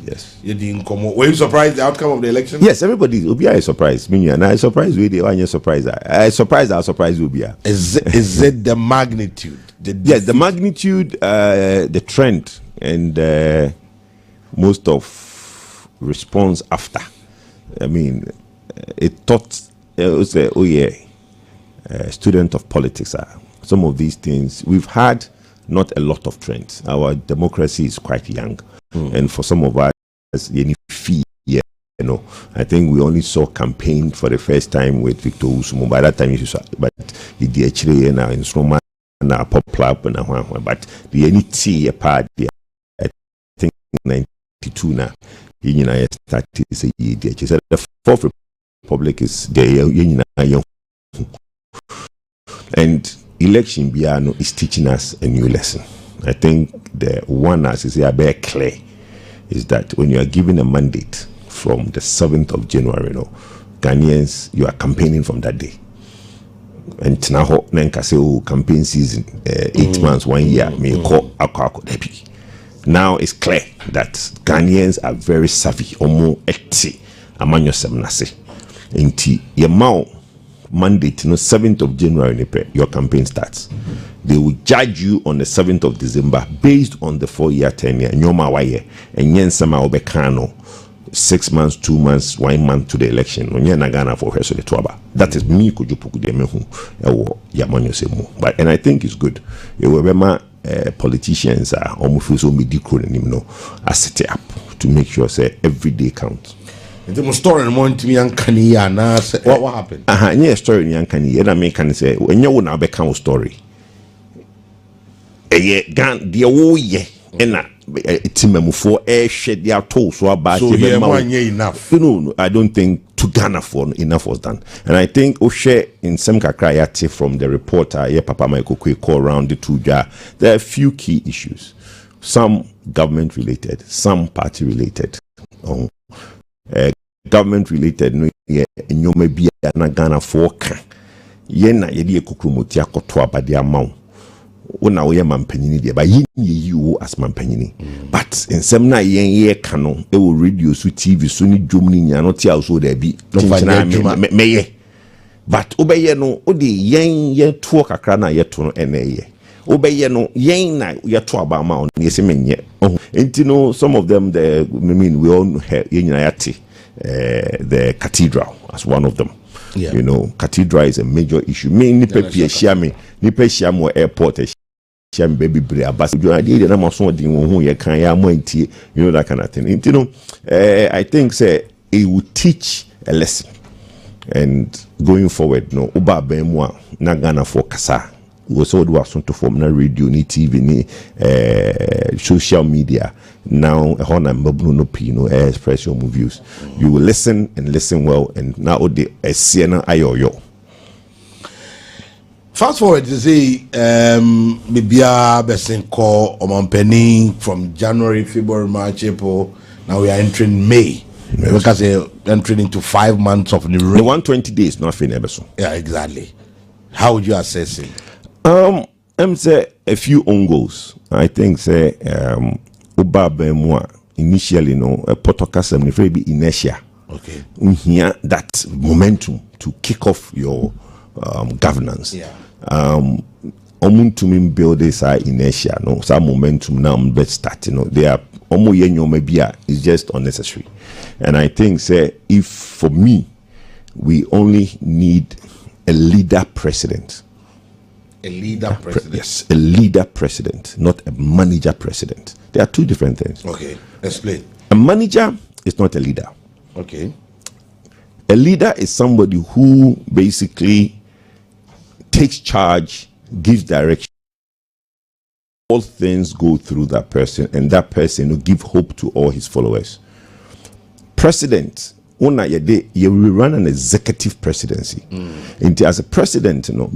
Yes. You didn't come. Were you surprised the outcome of the election? Yes, everybody. Ubia is surprised. Me and I surprised with the surprised. I surprised. Ubia. Is it the magnitude? Yes, the magnitude, the trend, and most of response after. I mean, it thought it was student of politics. Some of these things we've had. Not a lot of trends. Our democracy is quite young, and for some of us, I think we only saw campaign for the first time with Victor Usumo. By that time, you saw, but he did actually in instrument na pop club na but the NT part I think 92 na you started say the fourth republic is there and election biano is teaching us a new lesson. I think the one as is very clear is that when you are given a mandate from the 7th of January, Ghanaians, you are campaigning from that day. And now campaign season 8 months, 1 year, now it's clear that Ghanaians are very savvy, omo ekti amanyo semnase. Inti yemao mandate, 7th of January, your campaign starts. They will judge you on the 7th of December based on the 4-year tenure. And yen sama obekano 6 months, 2 months, 1 month to the election. That is me but and I think it's good. Politicians are almost so set it up to make sure say every day counts. The story what happened? Yeah, story in Yankani. And I make can say when you want to become story. Enough. I don't think to Ghana for enough was done. And I think Oshe in some Kakrayati from the reporter, Papa Michael Kwe call around the two jar. There are a few key issues. Some government related, some party related. Government related no nyoma bia na Ghana for ka ye na ye de kokromoti akoto abade amaw wona wo ye mampanyini de ba you as mampanyini but ensem na ye ka no e wo radio so TV so ni dwom ni nya no te also da bi meye but obeye no o de ye to kakra na ye to no ene obeye no yen na ye to aba ma on ye se menye no some of them we all yati the cathedral as one of them. Yeah. Cathedral is a major issue. Me nipe shiamo airport shiam baby brea bas you na maso di won ye kan ya mo antie that kind of thing. I think say it will teach a lesson, and going forward uba bemwa na Ghana for kasa we so do aso to form na radio ni TV ni social media now on no pino express your views. You will listen and listen well, and now the siena ayoyo. Fast forward to say Bibia Besenko Omanpenny from January, February, March, April. Now we are entering May. Yes. Because they're entering into 5 months of the 120 days, nothing ever so. Yeah, exactly. How would you assess it? I'm say a few own goals. I think say Uba Bemwa initially a potokasem be inertia. Okay. Here that momentum to kick off your governance. Yeah. Omuntumim build this inertia, some momentum now let's start. They are is just unnecessary. And I think say if for me we only need a leader president. A leader president. Yes, a leader president, not a manager president. There are two different things. Okay, explain. A manager is not a leader. Okay. A leader is somebody who basically takes charge, gives direction. All things go through that person, and that person will give hope to all his followers. President, you will run an executive presidency. And as a president, Papa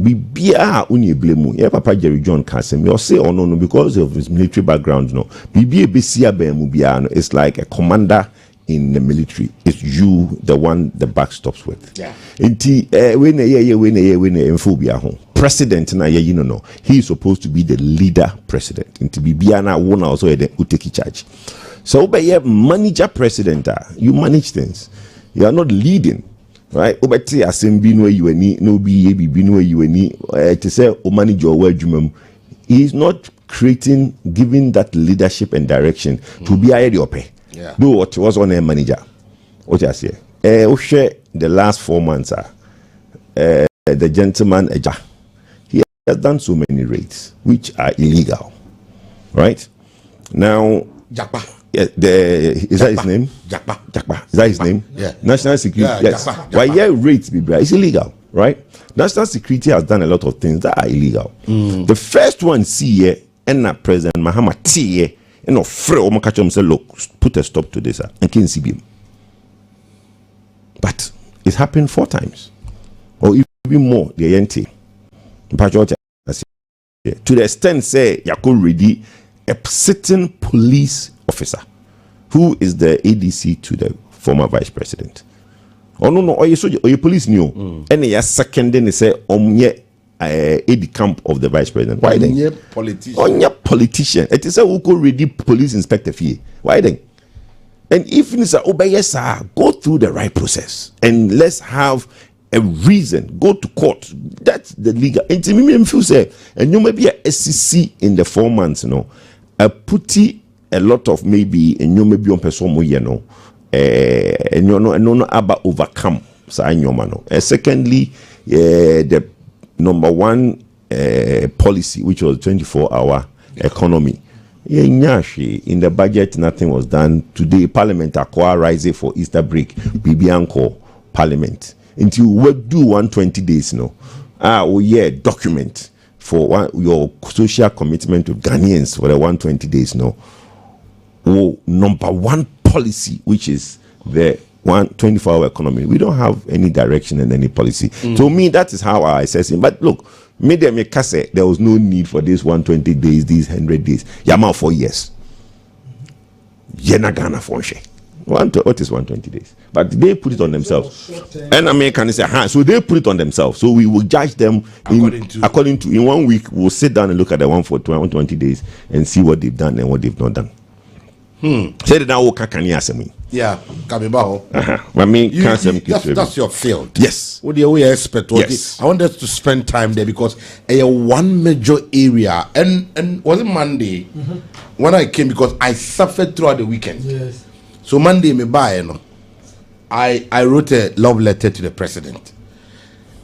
Jerry John Kassem, you say or no, because of his military background, it's like a commander in the military. It's you, the one the back stops with. Yeah. President he is supposed to be the leader president. And to be Biana won also who take charge. So be a manager president, you manage things. You are not leading. Right? Obeti asembi no you any no be bibi no you any to say o manage your work jumam. He is not creating, giving that leadership and direction to be a pay. Yeah. Do what was on a manager. What I say? The last 4 months the gentleman he has done so many raids which are illegal. Right? Now Jakpa. Yeah, is that his name? Jakpa. Is that his name? Yeah. National security. Yeah, yes. Jakpa. Why rates be it's illegal, right? National security has done a lot of things that are illegal. The first one, see here, and now President Mahama T, and no free or catch him say, look, put a stop to this, and can see him. But it's happened 4 times, or even more. The NT, to the extent say Yako ready a sitting police officer who is the ADC to the former vice president. Oh no, or you police knew, and they are seconding they say AD camp of the vice president. Why then? Politician. It is a who could ready police inspector fee. Why then? And if it's a obayesa, go through the right process and let's have a reason. Go to court. That's the legal. And to me, feel say, and you may be a SCC in the 4 months, you know. A putty a lot of maybe and you may be on person you know and you know no about overcome so secondly the number 1 policy which was 24-hour economy in the budget nothing was done. Today Parliament acquire rising for Easter break Bibianco Parliament until we do 120 days document for your social commitment to Ghanaians for the 120 days number 1 policy which is the 24-hour economy. We don't have any direction and any policy. To me that is how I assess it. But look, there was no need for this 120 days, these 100 days. Yama 4 years. Yena Ghana for what is 120 days? But they put it on themselves. And Americans say, so they put it on themselves. So we will judge them according to in 1 week. We'll sit down and look at the one for 120 days and see what they've done and what they've not done. Say now, can you ask me? Yeah, Kabibaho. That's your field. Yes. What do you expect? Yes. I want us to spend time there because one major area and was it Monday when I came because I suffered throughout the weekend. Yes. So Monday me buy I wrote a love letter to the president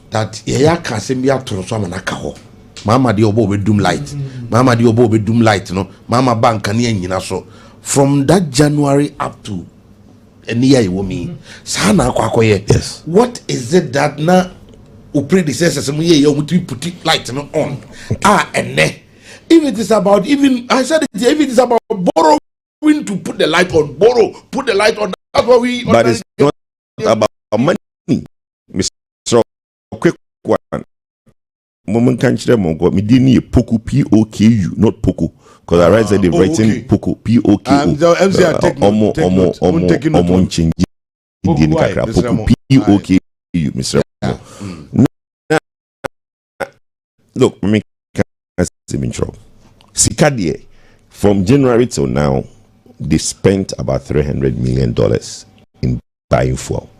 that yeah can send me out to so Mama di obo be doom light. Mama di obo be doom light, Mama bank can so from that January up to any year you me. Sana yes. What is it that now predecessors some year you put it light on? And if it is about I said it, if it is about borrowing to put the light on, put the light on. That's what we. But it's not about money, Mr. Quick one. Moment can't share mongo. Me didn't Poku POKU, not Poku, because I read that they've written okay. Poku POKU. POKU, Mr. Look, me can't in trouble. Sikadie, from January till now, they spent about $300 million in buying fuel.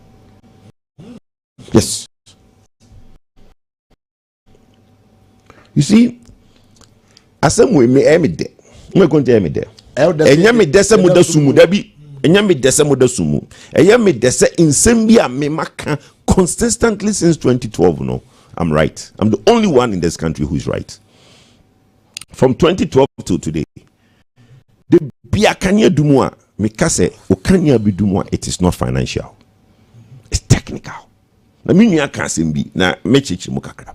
Yes. You see, as some way me emide. Me going to emide. Enya me desa muda sumu dabi. Enya me desa muda sumu. Enya me desa insembia me maka consistently since 2012. No, I'm right. I'm the only one in this country who is right. From 2012 to today, the biakanya dumwa me kase okanya bi dumwa. It is not financial. It's technical. Na minya kasembi na mechichi mukakra.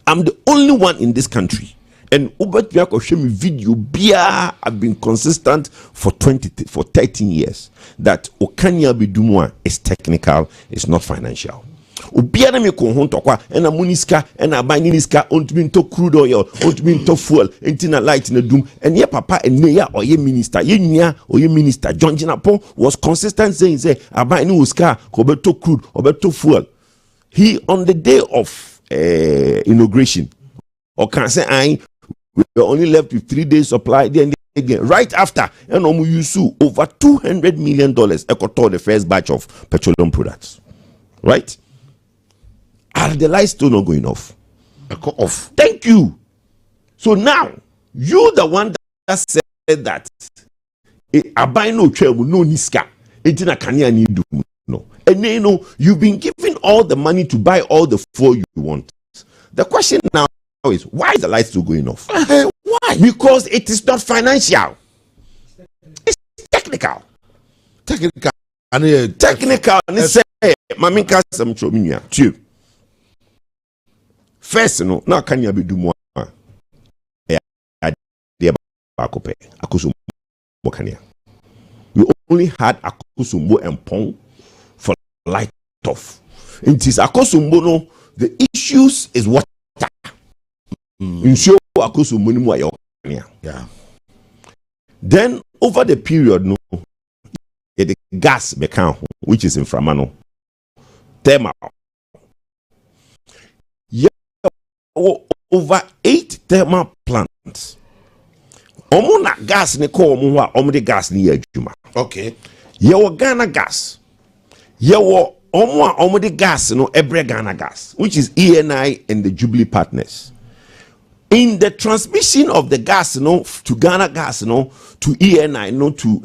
I'm the only one in this country, and Ubert Biako show me video. Bia, I've been consistent for 13 years that Okanya Bidumwa is technical, it's not financial. Ubia me konhonto kwa ena muniska ena banginiska ontminto crude oil ontminto fuel entina light na doom and ye papa and ya or ye minister ye nya or ye minister John Jinapo was consistent saying say abani uska obeto crude obeto fuel. He on the day of inauguration or can say we are only left with 3 days supply then again right after and use over $200 million the first batch of petroleum products. Right? Are the lights still not going off? Off. Thank you. So now you the one that said that abai no twelve no niska etina kania ni do no. And then, you've been given all the money to buy all the fuel you want. The question now is, why is the light still going off? Why? Because it is not financial. It's technical. Technical. Technical. And it's Maminka some chominia. Two. First, now can you be do more? We only had Akusumbo and Pong for light off. It is Akusumbo, no, the issues is water. In show Akusumbo, yeah. Then over the period, no, the gas account, which is in Framano, thermal. Over 8 thermal plants. Na gas ne ko omo de gas ni adwuma. Okay. Yewo Ghana gas. Yewo omo de gas no Ebre Ghana gas, which is ENI and the Jubilee partners. In the transmission of the gas to Ghana gas to ENI to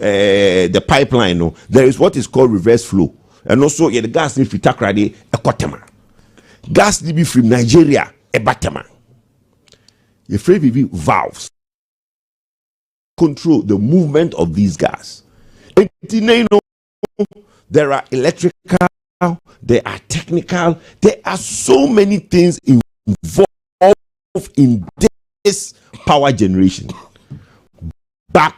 the pipeline there is what is called reverse flow. And also the gas ni fitakrade ekotema. Gas ni be from Nigeria ebatema. You free valves control the movement of these gas. There are electrical, there are technical, there are so many things involved in this power generation. Yeah.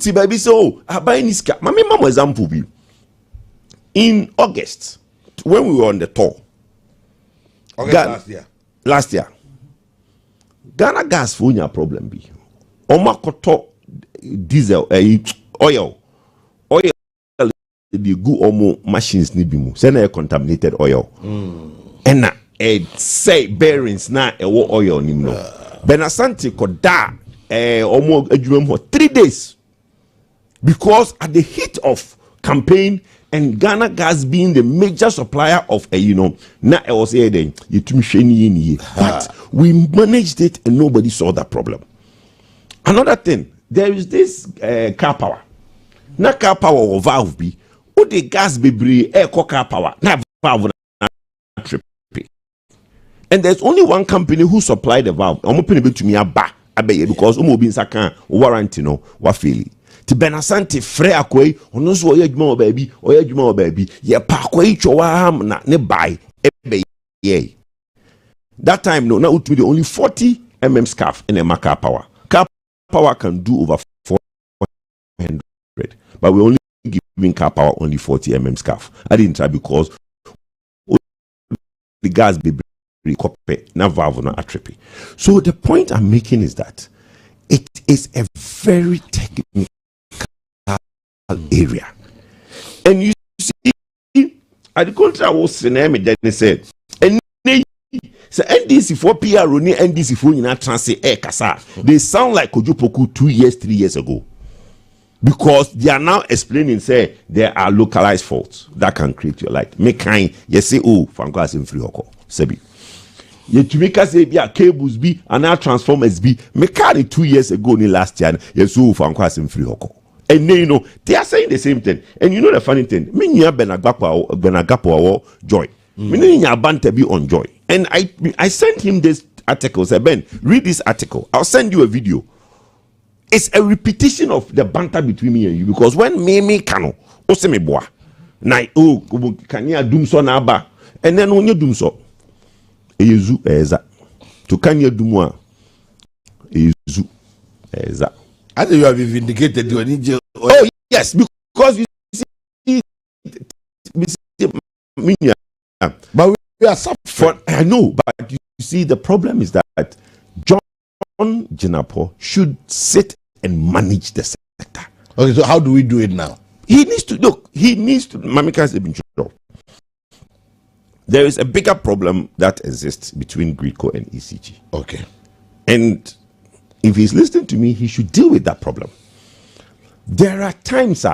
Baby, so I buy this car. My mama example be in August when we were on the tour. Last year. Ghana gas for your problem be. Omakoto diesel oil. The good omo machines need be mu. Send contaminated oil. And na say bearings na oil ni no. Benasanti koda omo adwuma ho 3 days. Because at the heat of campaign and Ghana gas being the major supplier of na I was saying but we managed it and nobody saw that problem. Another thing, there is this car power. Na car power or valve be o the gas be air car power na valve na trip. And there's only one company who supplied the valve. I'm opening it to me because be in warranty wa fail. Ti Benasante frɛ akwai ono so oyɛ adwuma wɔ baabi ye pa akwai twa na ne bai ebe ye that time na utumi the only 40 mm scarf in a car power can do over 400, but we only giving car power only 40 mm scarf. I didn't try because the gas be copy na valve na atrepe. So the point I'm making is that it is a very technical area. And you see, at the contrary, was then they said, and so NDC for PR only NDC for you transit air kasa. They sound like Kwadwo Poku 2 years, 3 years ago. Because they are now explaining, say there are localized faults that can create your light. Make kind, you say, oh, Francois in free hoko. Sebi. You to make us say, yeah, cables be and now transformers be. Make 2 years ago, ni last year, yes, oh, Francois in free hoko. And then, they are saying the same thing. And the funny thing, me nya benagapo joy. Me nya bante be on joy. And I sent him this article. Say, Ben, read this article. I'll send you a video. It's a repetition of the banter between me and you. Because when me kano, ose me boa. Na kanya dumso na aba. And then when you dumso, eyezu eza. To kanya dumwa, eyezu eza. I think you have been vindicated. Oh yes, because you see, but we are suffering. I know, but you see, the problem is that John Jinapo should sit and manage the sector. Okay, so how do we do it now? he needs to look. He needs to. Mamika has been sure. There is a bigger problem that exists between Gridco and ECG. Okay. And if he's listening to me, he should deal with that problem. There are times,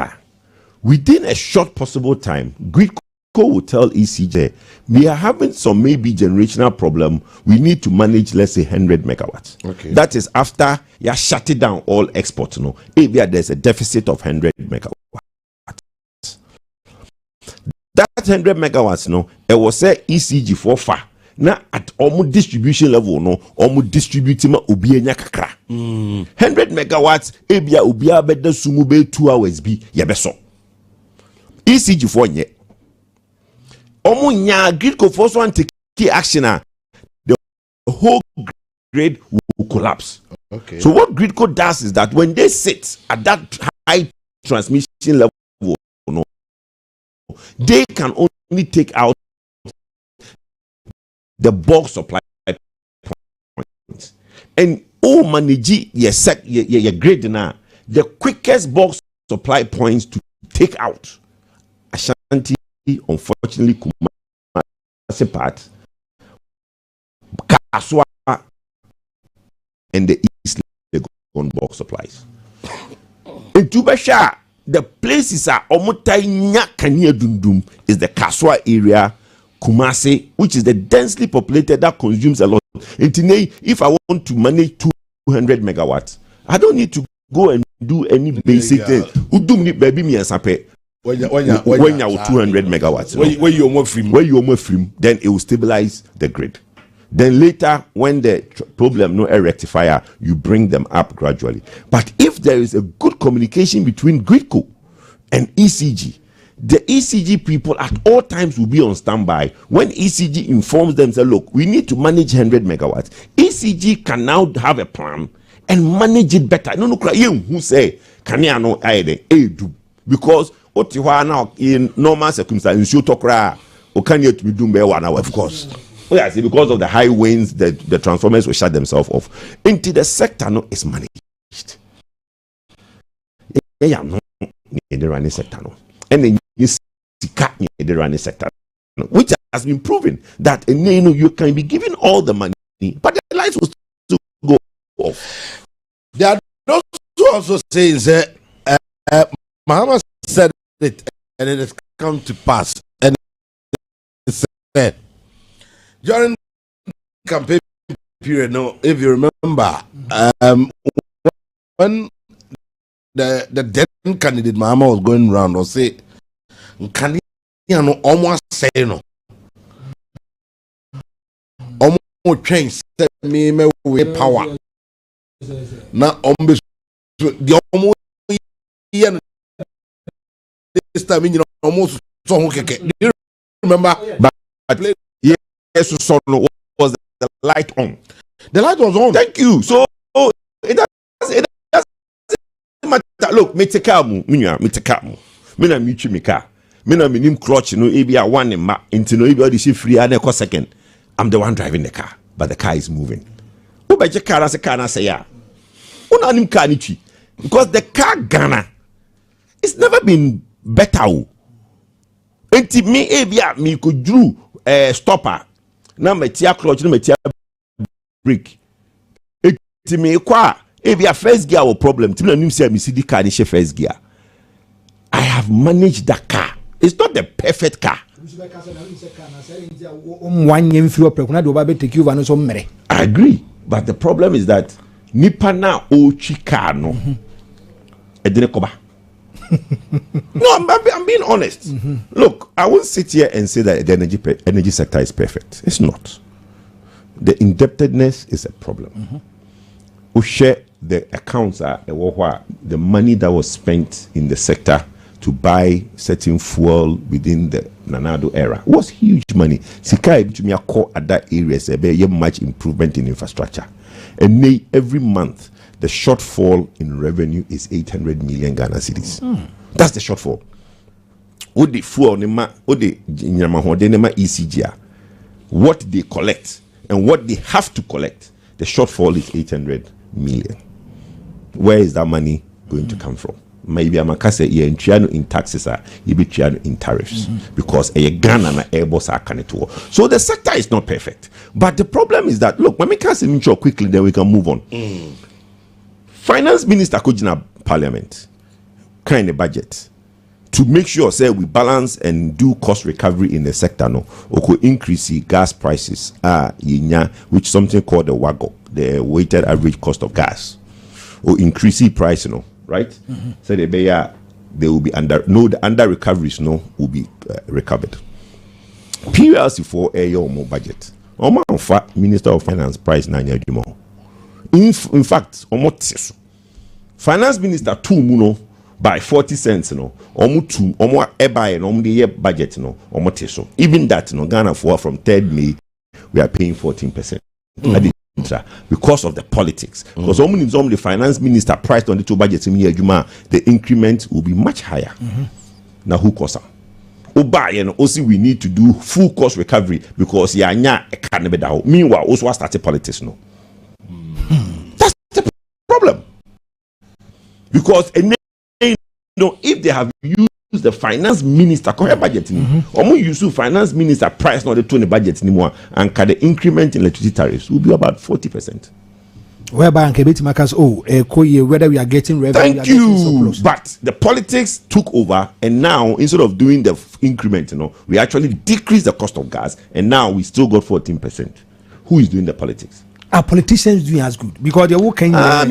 within a short possible time, Gridco will tell ECG, we are having some maybe generational problem. We need to manage, let's say, 100 megawatts. Okay. That is after you are shutting down all exports. No, if there's a deficit of 100 megawatts. That 100 megawatts, no, it was say ECG for far. Now at almost distribution level, no, almost distributing ma ubienya kakra. 100 megawatts, ebia ubia beda sumube 2 hours bi yebeso. ECG for nye. Omu nya Gridco for so take action, the whole grid will collapse. Okay. So what Gridco does is that when they sit at that high transmission level, no, they can only take out the bulk supply points. And manage your grid now. The quickest bulk supply points to take out Ashanti, unfortunately, Kumasi part, Kaswa, and the East Legon bulk supplies. In Tubasha, the places are Omotainya Kanya Dundum is the Kaswa area, Kumasi, which is the densely populated that consumes a lot. And today, if I want to manage 200 megawatts, I don't need to go and do any basic thing. Udum baby me asape. When you 200 megawatts, where you more free, then it will stabilize the grid. Then later, when the problem no a rectifier, you bring them up gradually. But if there is a good communication between Gridco and ECG, the ECG people at all times will be on standby. When ECG informs them, say, look, we need to manage 100 megawatts. ECG can now have a plan and manage it better. No, who say, can you know, do? Because what you are now in normal circumstances, you talk, or can you be doing 1 hour? Of course. Yes, because of the high winds, the transformers will shut themselves off. Into the sector, no, is managed. Yeah, no, in the running sector, no. And then you see the running sector, which has been proven that you can be given all the money, but the lights will still go off. There are those who also say that Muhammad said it and it has come to pass. And it said during the campaign period, no, if you remember, when the then candidate Mahama was going around or say, can you know almost say no? Almost change me with power. Now almost the almost this time you know almost so okay. Do you remember? But yes, so was the light on? The light was on. Thank you. So it does matter. Look, me take car mu, me take car mu. Me na michi me car. Me na minim clutch no ebi a one in ma into no ebi all the shit free and a second. I'm the one driving the car, but the car is moving. Who buy your car as a car and say yeah? Una nim car nichi because the car Ghana it's never been better. Enti me ebi a me could drew stopper. Na me tia clutch na me tia brake. Enti me kwa ebi a first gear or problem. Ti na nim say me see the car ni she first gear. I have managed that car. It's not the perfect car. I agree, but the problem is that nipa na ochi car no. No, I'm being honest. Look, I won't sit here and say that the energy sector is perfect. It's not. The indebtedness is a problem. We share the accounts are the money that was spent in the sector to buy certain fuel within the Nanado era was huge money. Sika to me call at that area say much improvement in infrastructure. And every month the shortfall in revenue is 800 million Ghana cedis. That's the shortfall. What the fuel nema, what the nema ECG, what they collect and what they have to collect, the shortfall is 800 million. Where is that money going to come from? maybe I'm a case in Triano in taxes are you be Triano in tariffs because a Ghana and Airbus are connected. So the sector is not perfect. But the problem is that look, when we can see quickly, then we can move on. Finance Minister Kojina Parliament kind of budget to make sure say we balance and do cost recovery in the sector no or could increase the gas prices which something called the WAGO, the weighted average cost of gas, or increase the price right. So they will be the under recoveries will be recovered. PLC for a year more budget Minister of Finance price nanya in fact almost Finance Minister 2 by 40 cents budget even that Ghana from 3rd May we are paying 14% because of the politics because the finance minister priced on the two budgets in here the increment will be much higher. Now who costs also we need to do full cost recovery because meanwhile also started politics that's the problem because if they have used the finance minister budget use finance minister price not the 20 budget anymore and the increment in electricity tariffs will be about 40%. Whereby whether we are getting revenue. Thank you. But the politics took over, and now instead of doing the increment, we actually decrease the cost of gas, and now we still got 14%. Who is doing the politics? Are politicians doing as good because they're working? I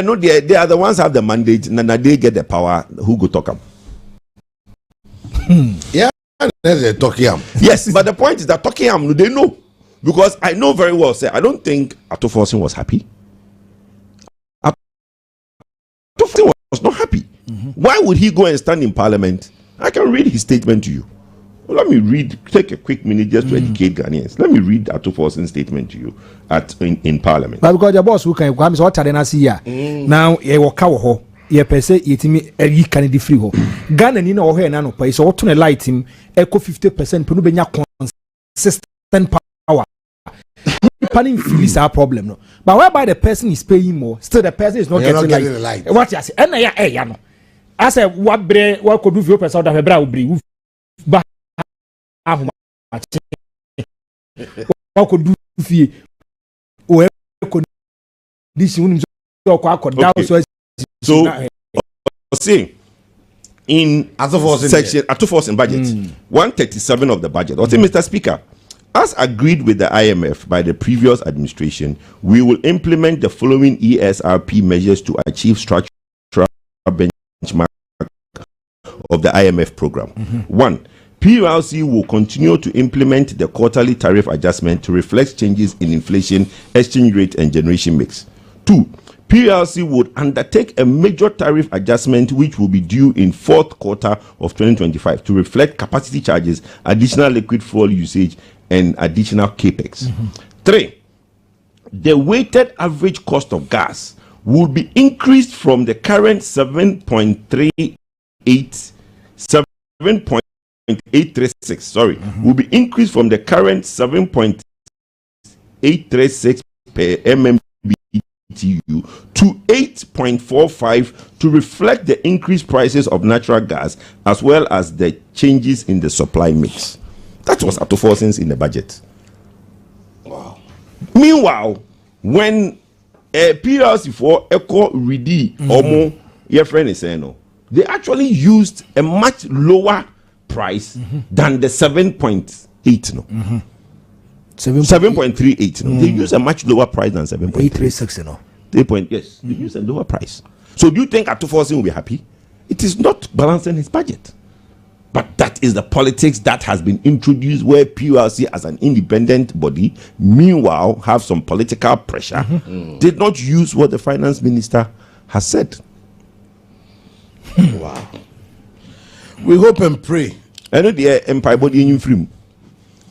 know they are the ones who have the mandate, and they get the power. Who go talk them? Yeah, there's a talking. Yes, but the point is that talking they know because I know very well. Say I don't think Atoforsin was happy. Atoforsin was not happy. Why would he go and stand in Parliament? I can read his statement to you. Well, let me take a quick minute just to educate Ghanaians. Let me read Atoforsin's statement to you in Parliament. But because your boss who can come is what I see here. Now you walk out. You per se yetimi eri can di free ho. Ghana ni na o he na no pay so what to light him eco 50% penu benya consistent power. Panning feels our problem no. But whereby the person is paying more, still the person is not getting the light. What you say? And ya no. I say what could do for person that bra obri. Ba what could do fee o this one so down so see in section Atoforsin budget 137 of the budget or say Mr. Speaker, as agreed with the IMF by the previous administration, we will implement the following ESRP measures to achieve structural benchmark of the IMF program. 1. PLC will continue to implement the quarterly tariff adjustment to reflect changes in inflation, exchange rate, and generation mix. 2. PLC would undertake a major tariff adjustment which will be due in 4th quarter of 2025 to reflect capacity charges, additional liquid fuel usage, and additional capex. 3. The weighted average cost of gas will be increased from the current 7.836 will be increased from the current 7.836 per MMBTU to 8.45 to reflect the increased prices of natural gas as well as the changes in the supply mix. That was Atoforsin's in the budget. Wow. Meanwhile, when PLC for Eco Redi Omo, your friend is saying no, they actually used a much lower price than the 7.8 no. 7.38 no. They use a much lower price than 7.836 no. They use a lower price. So do you think Atoforsin will be happy? It is not balancing his budget. But that is the politics that has been introduced where PLC as an independent body, meanwhile, have some political pressure, did not use what the finance minister has said. Wow. We hope and pray. I know the empire body in free.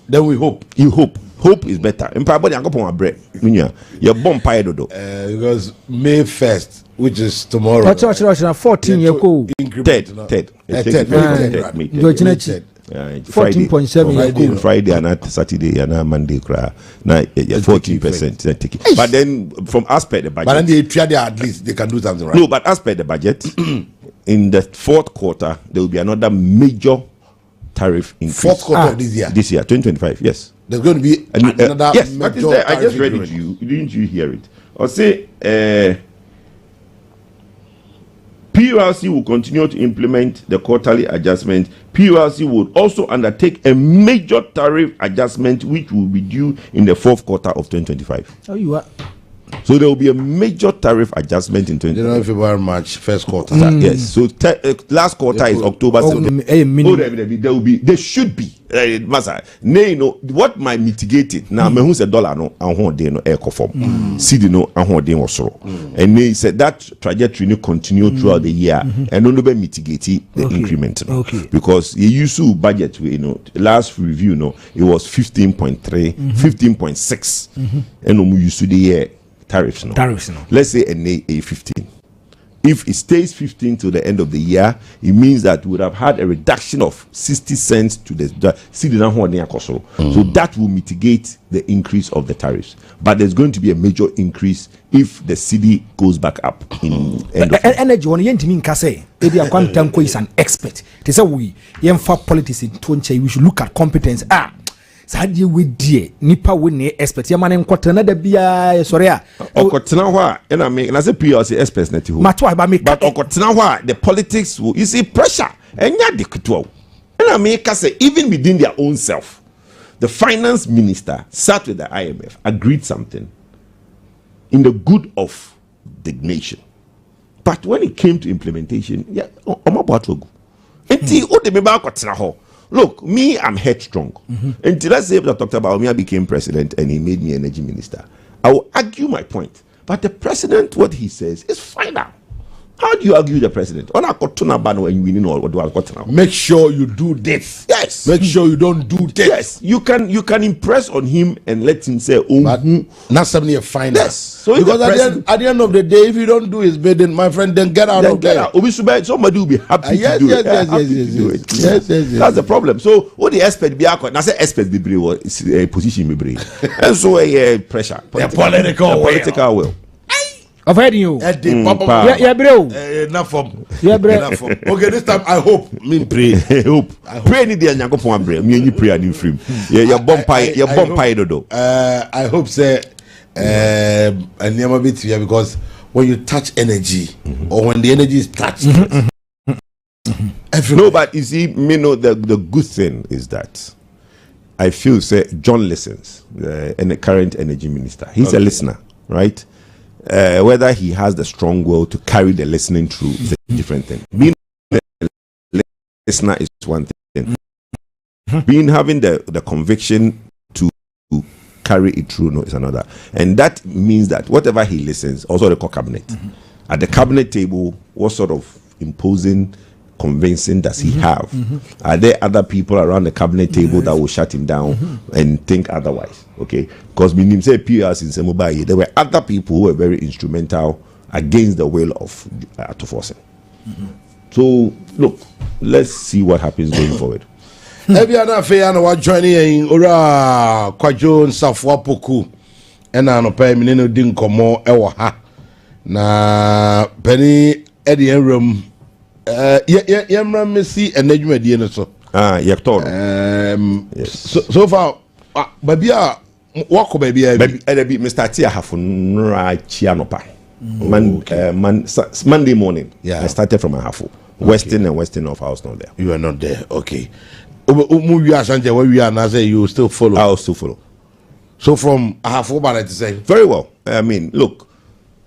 Then we hope. You hope. Hope is better. Empire body, I'm going to bread. You're bomb pie dodo. Because May 1st, which is tomorrow. What's 14 year old? Ted. 14.7 Friday and Saturday and Monday. 14%. But then, from aspect the budget. But then they try at least they can do something right. No, but as per the budget, in the fourth quarter, there will be another major tariff increase. Fourth quarter of this year? This year, 2025, yes. There's going to be another yes, major what is there? I just read it increment. to you. Didn't you hear it? Or say, PULC will continue to implement the quarterly adjustment. PULC will also undertake a major tariff adjustment, which will be due in the fourth quarter of 2025. Oh, you are. So there will be a major tariff adjustment in 2025. January, February, March, first quarter. Yes. So last quarter is October. September. There will be. There should be. Masa. What might mitigate it now? Me who said dollar no and who dey no air conform. CD no and who dey was so. And they said that trajectory will continue throughout the year and no be mitigate the increment. No. Okay. Because you used to budget, last review, it was 15.3, 15.6, and we used to the year. Tariffs no. Let's say a 15. If it stays 15 to the end of the year, it means that we would have had a reduction of 60 cents to the so that will mitigate the increase of the tariffs. But there's going to be a major increase if the cedi goes back up in end of energy one yentimi nka say ebi akwantanko is an expert. They say we for politics in 20 we should look at competence. Sadie we die nipa we ne expert ya mane nkotena da bia sori a okotena ho a na me na say PLC experts na ti ho mato ba me but okotena ho a the politics will, you see pressure enya de kuto na me ka say even within their own self the finance minister sat with the IMF, agreed something in the good of the nation, but when it came to implementation omabwatogu enti o de me ba okotena ho. Look, me, I'm headstrong. Until let's say that Dr. Bawumia became president and he made me energy minister, I will argue my point. But the president, what he says is final. How do you argue the president? Make sure you do this. Yes. Make sure you don't do this. Yes. You can impress on him and let him say, but not something final. Yes. So because at the end of the day, if you don't do his bidding, my friend, then get out of there. Somebody will be happy to do it. Yes. That's the problem. So what the expert be I say expert be brave position be brave. And so pressure. Political will. I've heard you. Yeah, bro. Enough from. Yeah, bro. Okay, this time I hope. Pray. Pray ni dia Nyankopon abre. Me pray ani free. Your bomb dodo. I hope say and never bit here because when you touch energy or when the energy is touched. No, but you see, me know the good thing is that I feel say John listens, and the current energy minister. He's a listener, right? Whether he has the strong will to carry the listening through is a different thing. Being a listener is one thing. Being having the conviction to carry it through is another. And that means that whatever he listens, also the cabinet. At the cabinet table, what sort of imposing, convincing does he have? Are there other people around the cabinet table that will shut him down and think otherwise? Okay, because when say PRs in Semubai, there were other people who were very instrumental against the will of Atoforsen. So look, let's see what happens going forward. Ebiana Feyana wa joining ora Kwadwo Nsafoa Poku ena no pa mi ne di nkomo ewo ha na pani edi enrum yemra mesi enadwumadie no so Electoral. So far babia wako babia bi Mr. Tia Hafun Chianopa Monday morning. I started from Ahafo. Western and Western of House not there. You are not there. Okay. Where we are now, say you still follow. I'll still follow. So from Ahafo, but to say very well. I mean, look,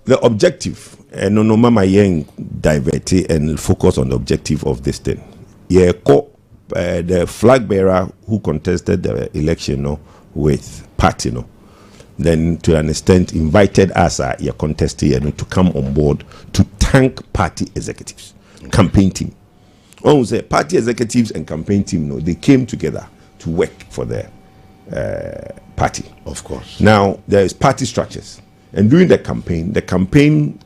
the objective and no mama yang divert and focus on the objective of this thing. Yeah, the flag bearer who contested the election with party then to an extent invited us your contestee to come on board to thank party executives, campaign team. When we say party executives and campaign team, they came together to work for their party. Of course. Now there is party structures, and during the campaign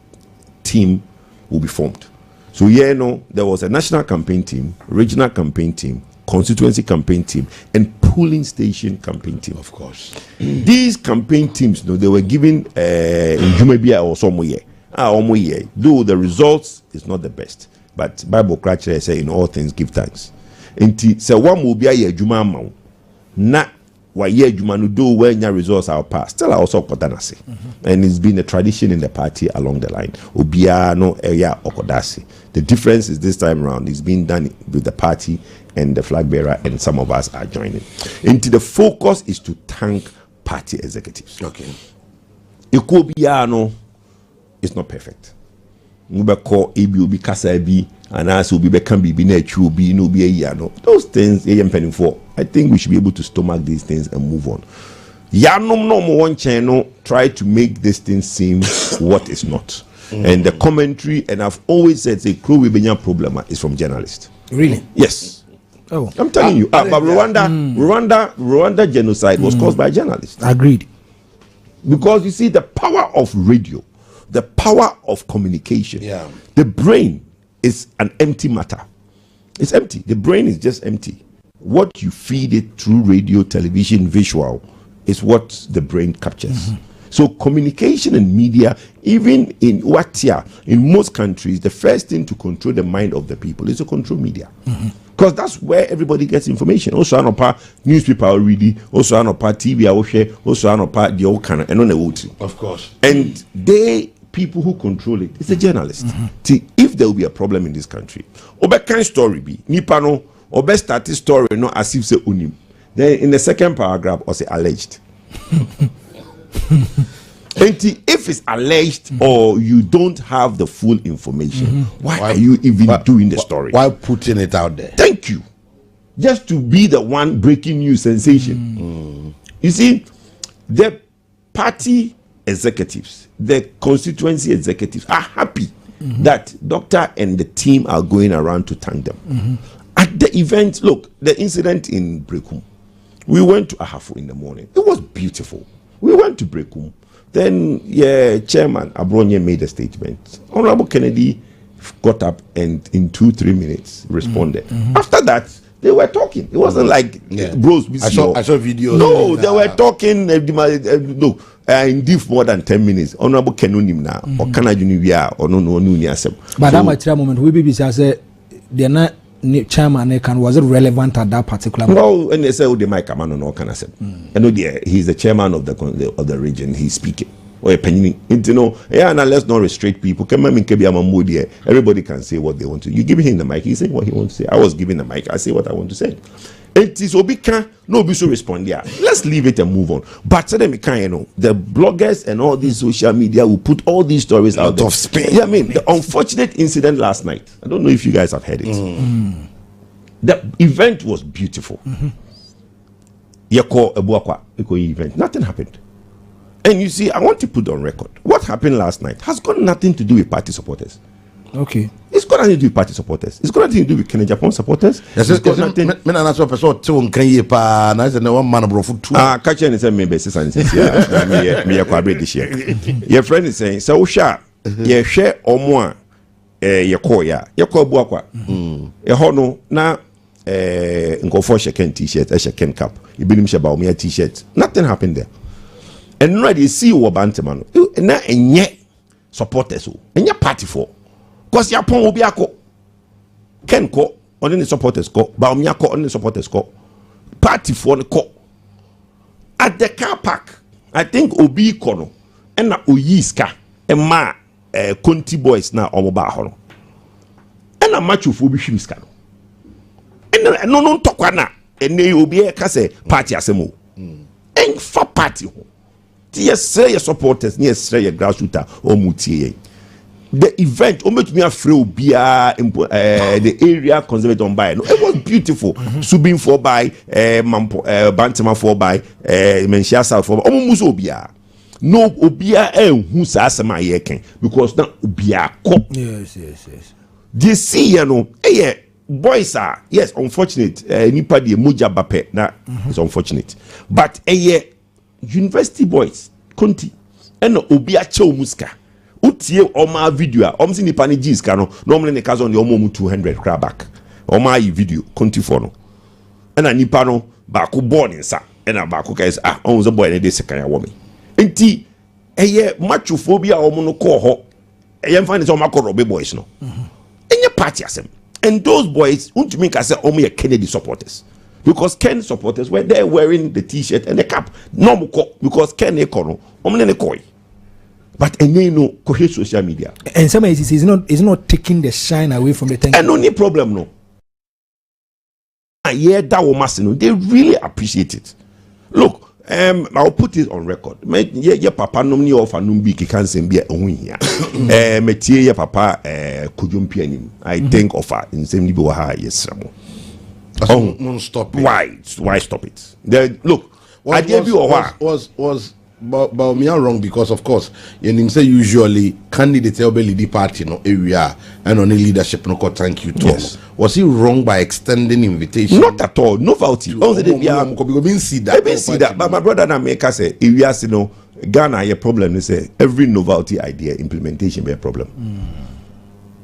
team will be formed. So there was a national campaign team, regional campaign team, constituency campaign team, and polling station campaign team. Of course. These campaign teams, they were given in Jumabia or somewhere. Though the results is not the best. but Bible cracher say in all things give thanks. Enti say one will be a juma ma na wa ye juma no do when your results are passed. Still also kodanase. And it's been a tradition in the party along the line. Obia no area okodasi. The difference is this time around it's being done with the party and the flag bearer, and some of us are joining. Into the focus is to thank party executives. Okay. Ikobiano is not perfect. Mubeko ebi obi kasa bi anase obi be kan bibi na atwi obi no bi ayi ano. Those things for. I think we should be able to stomach these things and move on. Yanom no mo one channel try to make this thing seem what is not. And the commentary, and I've always said the crew with problem is from journalists. Really? Yes. Oh, I'm telling you. But Rwanda genocide was caused by journalists. Agreed. Because you see the power of radio, the power of communication. Yeah. The brain is an empty matter. It's empty. The brain is just empty. What you feed it through radio, television, visual is what the brain captures. So communication and media, even in Watia, in most countries, the first thing to control the mind of the people is to control media. Because that's where everybody gets information. Also, on a newspaper are reading, also on a TV are share, also on a the old kind and on the voting. Of course. And people who control it, it's a journalist. See, if there will be a problem in this country, obe kind story be nipano, obe start story no as if say unim. Then in the second paragraph, or say alleged. If it's alleged or you don't have the full information, why are you even doing the story? Why putting it out there? Thank you. Just to be the one breaking news sensation. You see, the party executives, the constituency executives are happy that doctor and the team are going around to thank them. At the event, look, the incident in Brekum, we went to Ahafo in the morning. It was beautiful. We went to Brekum. Then, Chairman Abronye made a statement. Honorable Kennedy got up and in 2-3 minutes responded. After that, they were talking. It wasn't like bros. I saw videos. No, they were talking. In deep more than 10 minutes. Honorable Kennedy now or Canada or no But that material moment, we be say they're not. Chairman was it relevant at that particular moment? No, and they say they might come on no can I say. And he's the chairman of the region. He's speaking. Or a penny, and let's not restrict people. Everybody can say what they want to. You give him the mic, he's saying what he wants to say. I was giving the mic, I say what I want to say. It is Obika, no be so respond. Yeah, let's leave it and move on. But so the bloggers and all these social media will put all these stories out of Spain. Yeah, I mean the unfortunate incident last night. I don't know if you guys have heard it. The event was beautiful. Event. Nothing happened. And you see, I want to put on record what happened last night has got nothing to do with party supporters. Okay. It's got nothing to do with party supporters. It's got nothing to do with Kenya Japan supporters. It's got nothing. Catch and say maybe this year. Your friend is saying, so share or more your call ya. Your call buakwa. A hono na for shaken t-shirt, a shaken cap. You been him t-shirt. Nothing happened there. And ready see what bantamano. Na enye supporters and your party for. Because Yapon will be a co. Ken co on the supporters co, Baumia co on the supporters co. Party for the co. At the car park, I think Obi Kono and na Uyiska and ma Conti boys now or Mobahoro. And a match of Ubi Shimskano. And no tokwana and they will be a case party asemo. And for party. Yes, say your supporters, yes, say your grassroots or mutie. The event, me the area conservative by. No, it was beautiful. Subin 4 by Bantama 4 by Menshia South 4 by Obia. No Obia who says my yeken because now Obia cop. Yes. They see, boys are unfortunate. Nipa de Muja Bape na it's unfortunate. But university boys, Conti, and Obia Cho Muska. Utie oma video omsi ni pani jis kano normally ne kazo on omo 200 crab back oma yi video konti for no na nipa no ba ko born nsa na ba ko guys on the boy na dey second ya woman enti machophobia omo no ko ho eye mfa ne so makoro be boys no enye party as him. And those boys, to make us say, only Kennedy supporters. Because Ken supporters were there wearing the t-shirt and the cap. No, because Ken Ekono, only koi. But no cohe social media. And some ways he's not taking the shine away from the thing. And no problem, no. Yeah, that was they really appreciate it. Look, I'll put it on record. Yeah, papa no ni ofa no bi can say be here. Metie yeah papa kujumpi anim. I think offer in same libo ha yes. Stop it. Why stop it? Look, was Bawumia wrong because of course you say usually candidates will be the party no area and only leadership no thank you to. Yes. Was he wrong by extending invitation? Not at all. No faulty. We see that. But my brother and America say if you ask Ghana a problem, they say every novelty idea implementation be a problem.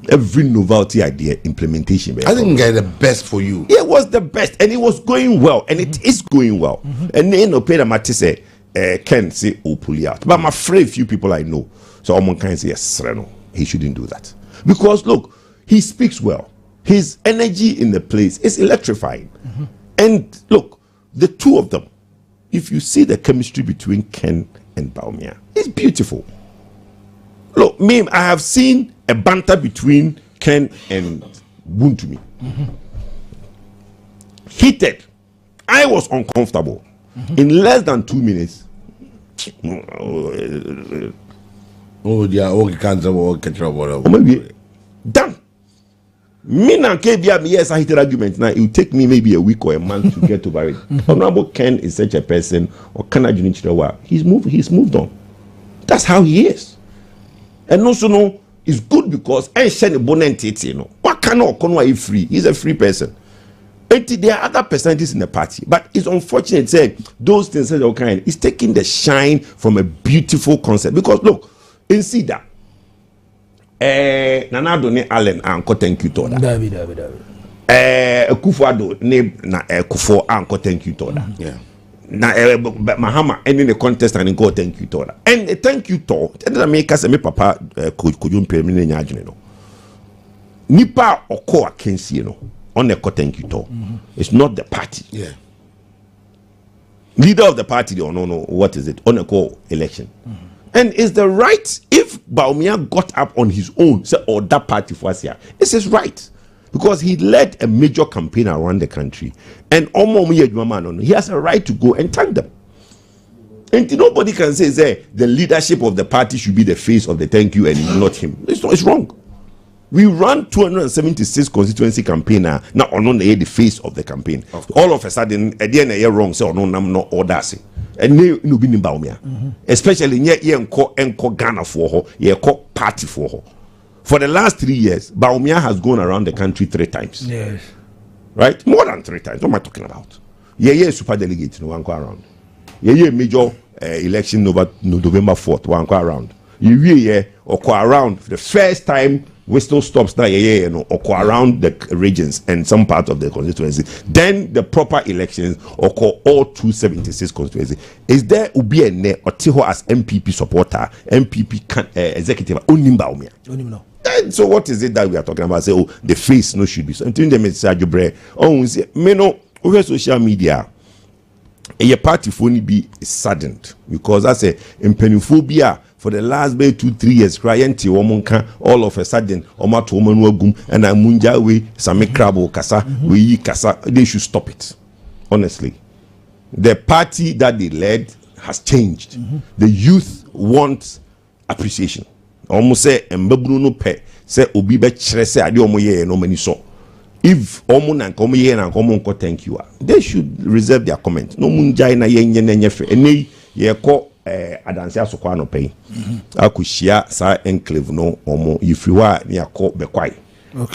Every novelty idea implementation be a problem. I think the best for you. It was the best and it was going well and it is going well. And then no pay the matter say Ken say oh pull out. But I'm afraid few people I know. So someone can say yes, no, he shouldn't do that. Because look, he speaks well. His energy in the place is electrifying. And look, the two of them, if you see the chemistry between Ken and Bawumia, it's beautiful. Look, I have seen a banter between Ken and Buntumi. Heated. I was uncomfortable. In less than 2 minutes. Done. Me and KBM, yes, I hit argument. Now it will take me maybe a week or a month to get over it. Honorable Ken is such a person, or can I he's moved on. That's how he is. And also, no, it's good because I send a bonnet, you know. What cannot come free? He's a free person. And there are other personalities in the party, but it's unfortunate say those things that kind is taking the shine from a beautiful concept. Because look, in Sida, Nana Doni Allen anko thank you to that. Kufado ne na Kufo anko thank you to that. Yeah. Na Mahama ending the contest and go thank you to that. And thank you to that make us me papa kujumpe me nyajune no. Nipa oko akensi no. On the thank you to. It's not the party. Yeah. Leader of the party, they don't know what is it on a call election. And is the right if Bawumia got up on his own, say, or that party for us here, it's his right. Because he led a major campaign around the country. And he has a right to go and thank them. And nobody can say the leadership of the party should be the face of the thank you and not him. It's wrong. We ran 276 constituency campaign now on the face of the campaign. All of a sudden, at the end of the year wrong, so no orders. And no be in Bawumia. Especially near enko Ghana for her, ye party for her. For the last 3 years, Bawumia has gone around the country 3 times. Yes. Right? More than 3 times. What am I talking about? Yeah, super delegate, no one go around. Yeah, major election November 4th, one go around. Yeah, or go around for the first time. Whistle stops now, occur around the regions and some part of the constituency. Then the proper elections occur all 276 constituency. Is there Ubiene or Tiho as MPP supporter, MPP executive, only Bawumia? Only no. So what is it that we are talking about? Say, oh, the face no should be. So until the message over social media, a party for be saddened because I say impenuphobia. For the last 2-3 years, crying all of a sudden, Omato woman wagum and I munja we same crabo kasa we kasa. They should stop it. Honestly, the party that they led has changed. The youth want appreciation. Almost say mbabruno pe say obi be chere say ade omo ye no mani so. If omo na nkomo ye na nkomo nko thank you, they should reserve their comment. No munja na ye nyenye ene ye ko adanse asokwa no pay akushia sa enclave no omo ifriwa ni akọ bekwai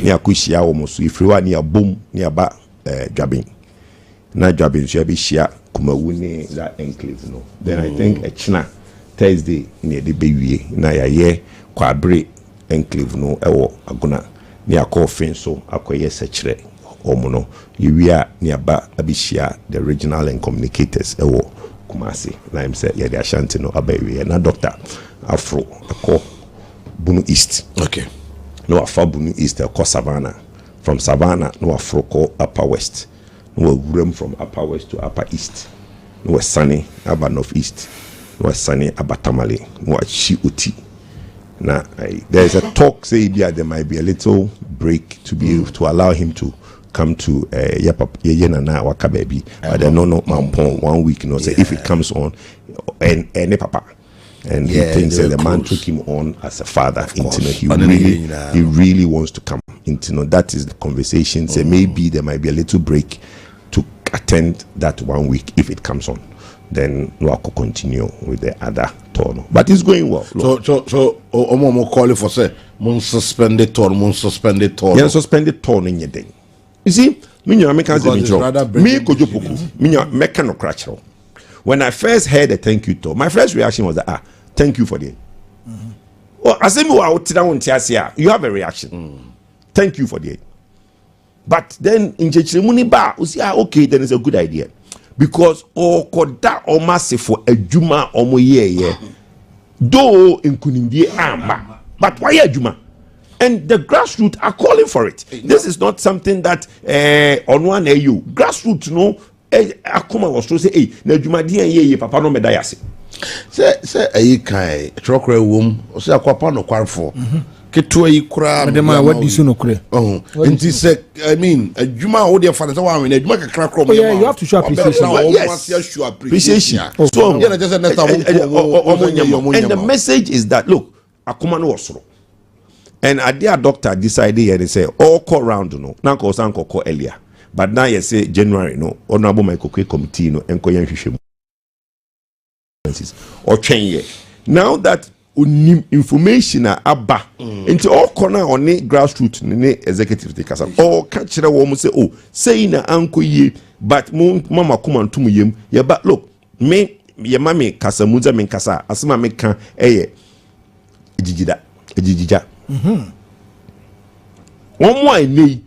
ni akushia omo so ifriwa ni abom ni aba dwabin na dwabin so be shia kumawu ni that enclave no then I think echina Thursday ni de bewie na yaye kwabre enclave no ewo aguna ni akọ fenso akoye sechere omo no yiwia ni aba abishia the regional and communicators ewo Kumasi na him say yeah the Ashanti no abawi na doctor Afro ako Bunu East. Okay. no afabunu east ko savannah, from savannah no afroko upper west, no room from upper west to upper east, no sunny aba northeast, no sunny aba tamale, no chiuti. Now there's a talk say there might be a little break to be able to allow him to come to Yenana Waka baby, but then no mampon 1 week, say if it comes on and any papa. And he thinks that the man took him on as a father. He really wants to come. That is the conversation. Say maybe there might be a little break to attend that 1 week if it comes on. Then we could continue with the other turn. But it's going well. So Omo call it for say mun suspended turn. Yeah, suspended turn in your day. You see, me Kwadwo Poku, me no crash. When I first heard a thank you talk, my first reaction was that thank you for the. Well, I said you have a reaction. Thank you for the. But then in Chechimuni Bar, we say okay, then it's a good idea. Because koda omase for a juma omo ye though in kunindie amba, but why a juma? And the grassroots are calling for it. This is not something that on one AU grassroots no akoma was to say hey na juma dia ye papa no medayase say ayi kai trokre wom o say akwapa no kwarfo keto ayi kura madema wadi so no kure nti say I mean adwuma wo dey fa say wa we adwuma kakra krom yeah, you have to show appreciation. Yes. Appreciation. So yeah, just next time and the message is that look akoma no wasoro. And a dear doctor decided here they say all call round no now call sanko call earlier. But now you say January no honorable my committee no enko yan or change. Now that information aba into all corner on the grassroots ne executive take kasa or catch the woman say oh say na anko ye but mama kuma ntum yem ye but look me ye mama kasa muza men kasa asema me kan ejijida one more ni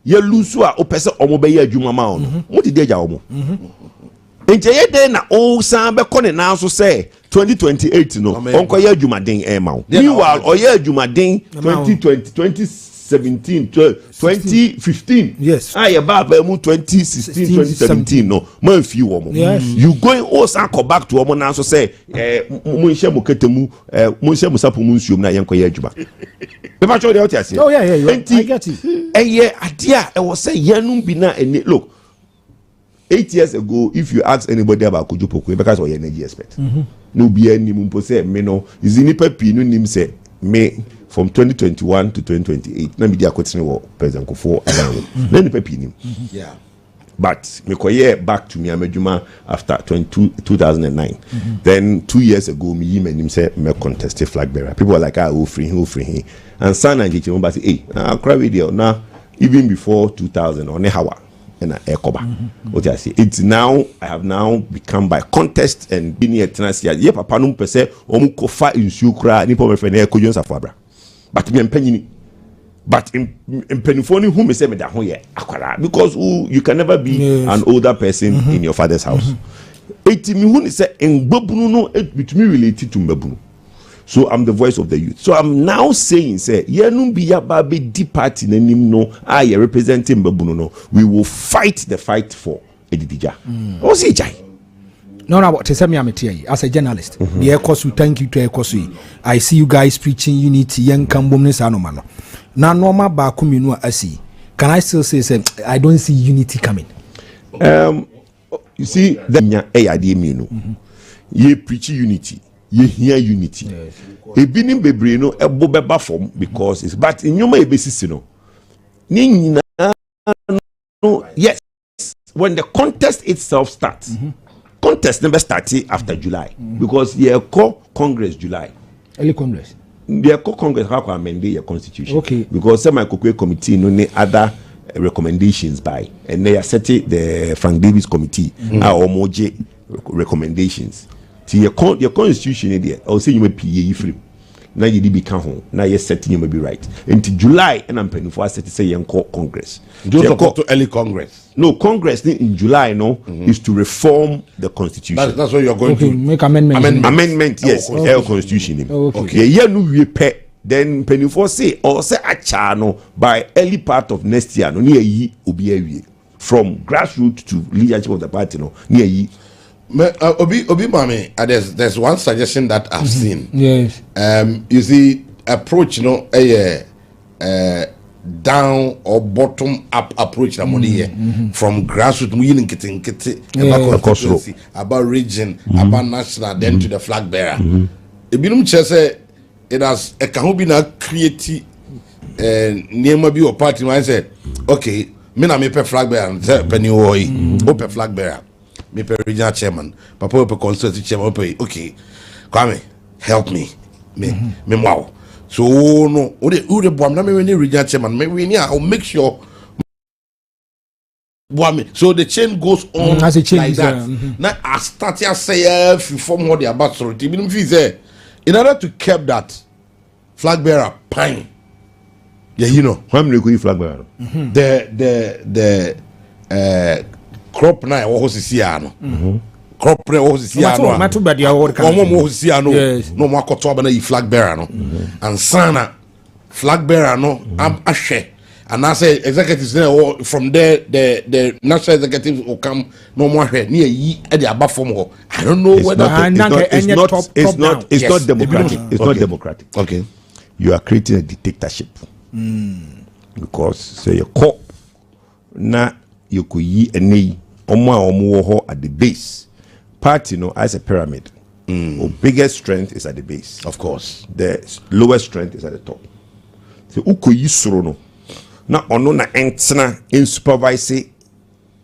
ye lusu a opese omo be ye adwuma ma on mo di deja omo nje ye dey na o san be ko ne na so say 2028 no onko ye adwuma den e ma o meanwhile o ye adwuma den 2020 2017 2015 yes ye ba mu 2016 2017 no man fi wo mo you going o san go back to omo na so say mo nhye mo ketemu mo nhye mo sapo mo nsuom na ye nko ye adwuma be ba cho dey out here oh yeah I get it idea I was say yanum bi na look 8 years ago if you ask anybody about Kwadwo Poku because of your energy expert no be any mumpo say me no is nipa pi no nim say me from 2021 to 2028 na me dia kwetene wo president Kofo around na nipa pi nim yeah but me koye back to me amadwuma after 2009 then 2 years ago me yi manim say me contest flag bearer people were like free and son and jeche mo say hey na cry video na even before 2000 on hawa and ekoba what I say it's now I have now become by contest and being here tenasia ye papa no pese omu kofa insu kra ni po me fe na Kwadwo Nsafoa bra but me empanyini but in penifoni who me say me da ho ye akwara because you can never be an older person in your father's house eti me hu ni say engbabunu no betumi relate to mbabunu. So I'm the voice of the youth. So I'm now saying, say, yenum biya babe di party nanim no, I representing Babuno no. We will fight the fight for Edidija. What's it, Jai? No, to say me as a journalist. The Ekosu, thank you to Ekosu. I see you guys preaching unity, young Kambomnes Anomano. Now, normal Bakumino asi. Can I still say, I don't see unity coming? You see, the idea me ye preach unity. You hear unity. A binim bebre no ebo beba form because it's but in your basis no. Yes, when the contest itself starts, contest never started after July because you call Congress July. Early Congress. They call Congress how to amend your constitution. Okay. Because some committee no need other recommendations by and they are setting the Frank Davis committee our moje recommendations. Your constitution there, I'll say you may PA free. Now you become home. Now you're setting you may be right. Until July, and I'm penning for us to say you call Congress. Don't talk to early Congress. No, Congress in July is to reform the constitution. That's what you're going to make amendment. Amendment, yes. Constitution. Constitution. Okay. Yeah, no we pay then penifo say or say achano by early part of next year no near yi obi from grassroots to leadership of the party no near yi. Obi mami, there's one suggestion that I've seen. Yes. You see, approach, down or bottom up approach from grassroots, about region, about national, then to the flag bearer. Ibinum say it has a kahubina creative near maybe or party. I said, okay, me na me pe flag bearer, penny open flag bearer. Me pe regional chairman, papa pe constituency chairman, okay, Kwame, help me, wow. So no, who the bomb? Me regional chairman, I'll make sure. So the chain goes on as a chain like that. Now I start to say if you form what they about sorority, in order to keep that flag bearer pine. Yeah, you know. How many go flag bearer? The crop na wo sisi ano crop na wo sisi ano ma to bad ya wo kan mo sisi ano no mo akoto aba na yi flag bearer no and sana flag bearer no am ahwe and I say executives from there the national executives will come no more ahwe na yi e dey aba form ho. I don't know whether it's not democratic. It's not democratic. Okay, you are creating a dictatorship because say your cop na you could yi eni omo at the base. Party as a pyramid. The biggest strength is at the base. Of course. The lowest strength is at the top. So uko yi soro no. Na ono na entna in supervise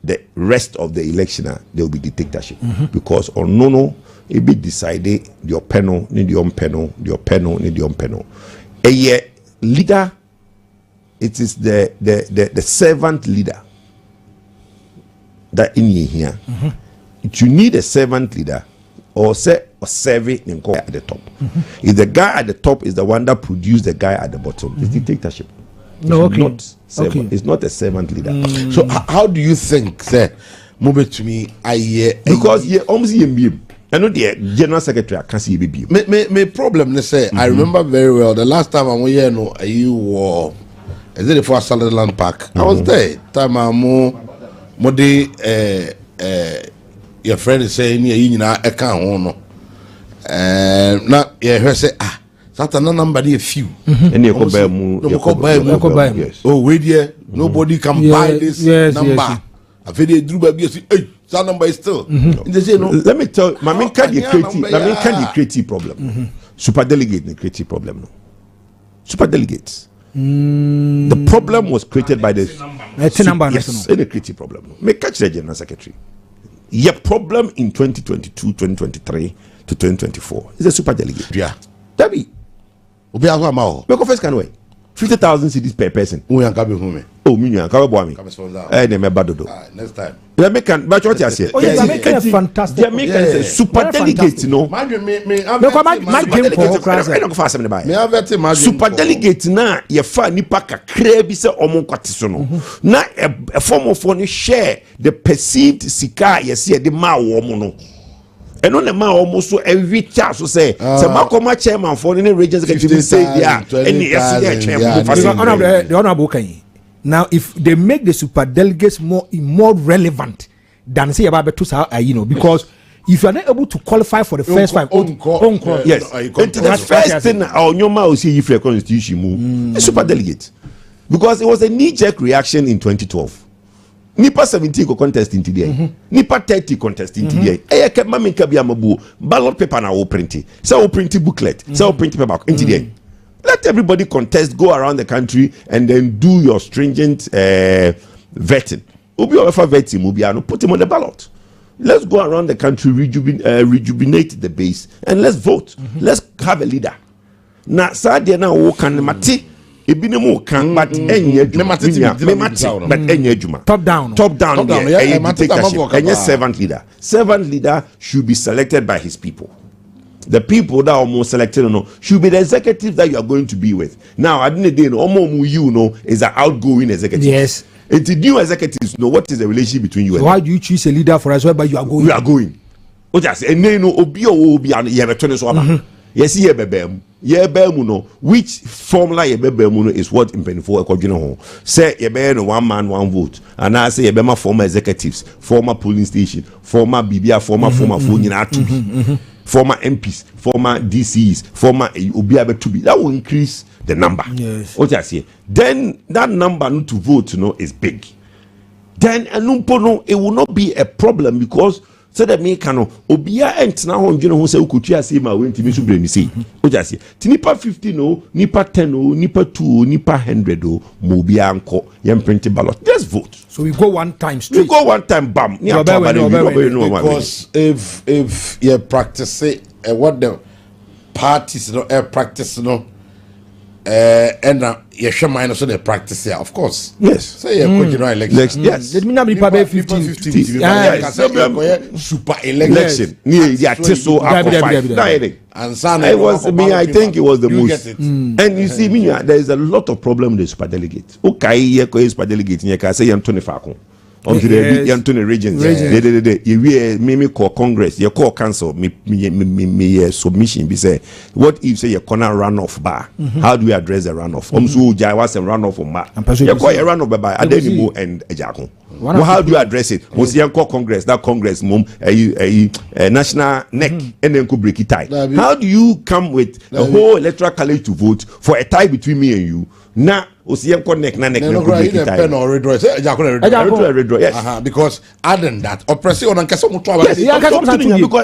the rest of the election, there will be dictatorship. Because ono no it be decided your panel, need your panel, your panel, need your panel. A leader, it is the servant leader that in here. You need a servant leader or serving at the top. If the guy at the top is the one that produced the guy at the bottom, it's dictatorship. No, okay. It's not a servant leader. So how do you think that move it to me because you almost I know the general secretary I can't see baby. My problem they say I remember very well the last time I was here you were is it for Sutherland Park? I was there. Time I'm your friend is saying you know I can't no now yeah say that number a few and you buy yes. Oh wait here nobody can buy this number I feel they drew baby say hey that number is still they say no. Let me tell my main can the creative problem super delegate the creative problem no super delegates. The problem was created by the any creative problem. May catch the general secretary. Your problem in 2022, 2023 to 2024 is a super delegate. Yeah. Debbie. Because first can we 50,000 cedis per person. Who can be home? Oh, me next time. Jamaican, but what you say? Oh, yeah, Jamaican is fantastic. Jamaican is a super delegate, no. Super delegate na ye fa nipa kakra bi se omo kwatiso no. Na a form of one share the perceived sika ye se de ma wo mo no. And on the man almost so every chance to say, so Makoma chairman for any regions can say, yeah, any the honorable Kanye. Now, if they make the super delegates more relevant than say about because if you are not able to qualify for the first five, yes, the first thing our new man will see if the constitution move, the super delegate, because it was a knee-jerk reaction in 2012. Nipa 17 ko contest in today. Nipa 30 contest in today. Ke mami ka bia mabu ballot paper na wo print. So wo print booklet. So wo print paper in today. Let everybody contest, go around the country and then do your stringent vetting. Obi ofa vetting obi no put him on the ballot. Let's go around the country, rejuvenate the base and let's vote. Let's have a leader. Na sadia na wo kan mate ebinemu kan but enye juma top down servant leader should be selected by his people. The people that are more selected should be the executives that you are going to be with. Now at the end of the day is an outgoing executive. Yes, it's the new executives know what is the relationship between you and why do you choose a leader for us whereby you are going what just and then obi and you have a yes here bebem ye be mu no which formula ye be mu no is what impenifo ekodwene ho say ye be no one man one vote and I say ye be ma former executives, former polling station, former bibia, former phone nyina to be former MPs, former DCs, former Obiabe to be. That will increase the number. Yes. What I say. Then that number not to vote, is big. Then it will not be a problem because so that me can Obia ent na hon dwene ho say ukutua say ma wenti mi so bre mi say. What I say. Nipa 50 no, nipa 10 no, nipa 2, nipa 100 mo Obia anko yem print ballot. Just vote. So we go one time straight. We go one time, bam. Because if you practice what the parties practice, and you show minus so they practice here, of course. Yes. Say election. Yes. Let me not be probably 15. Super election. Yeah, so and I was me. I think it was the most. And you see, me, there is a lot of problem with the super delegate. Okay, you super delegate. You can say you're 25. Until the Anthony regions, me call Congress, you call council, me submission be say, what if say you corner runoff bar? How do we address the runoff? So Jai was a runoff on bar. You call a runoff by Adenimo and Ejako. Well, how do you address it? Once you call Congress, that Congress mum a national neck and then could break it tie. How do you come with a whole electoral college to vote for a tie between me and you? Now, connect na neck pen or red yes. Because other than that, oppressive on because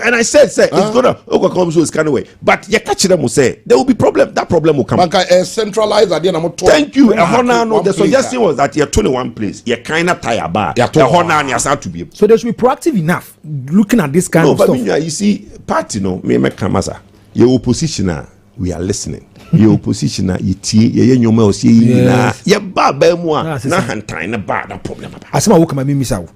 and I said it's gonna overcome so it's kind of way. But you catch them will say there will be problem. That problem will come. Centralized at the end. Thank you. The suggestion was that you're 21 place. You're kind of tired bar. To be. So they should be proactive enough looking at this kind of stuff. You see, party me kamasa. Your opposition we are listening. Your opposition you nyoma o see na ye ba mu a na hantan na ba that problem about. Asema wo kama me misa.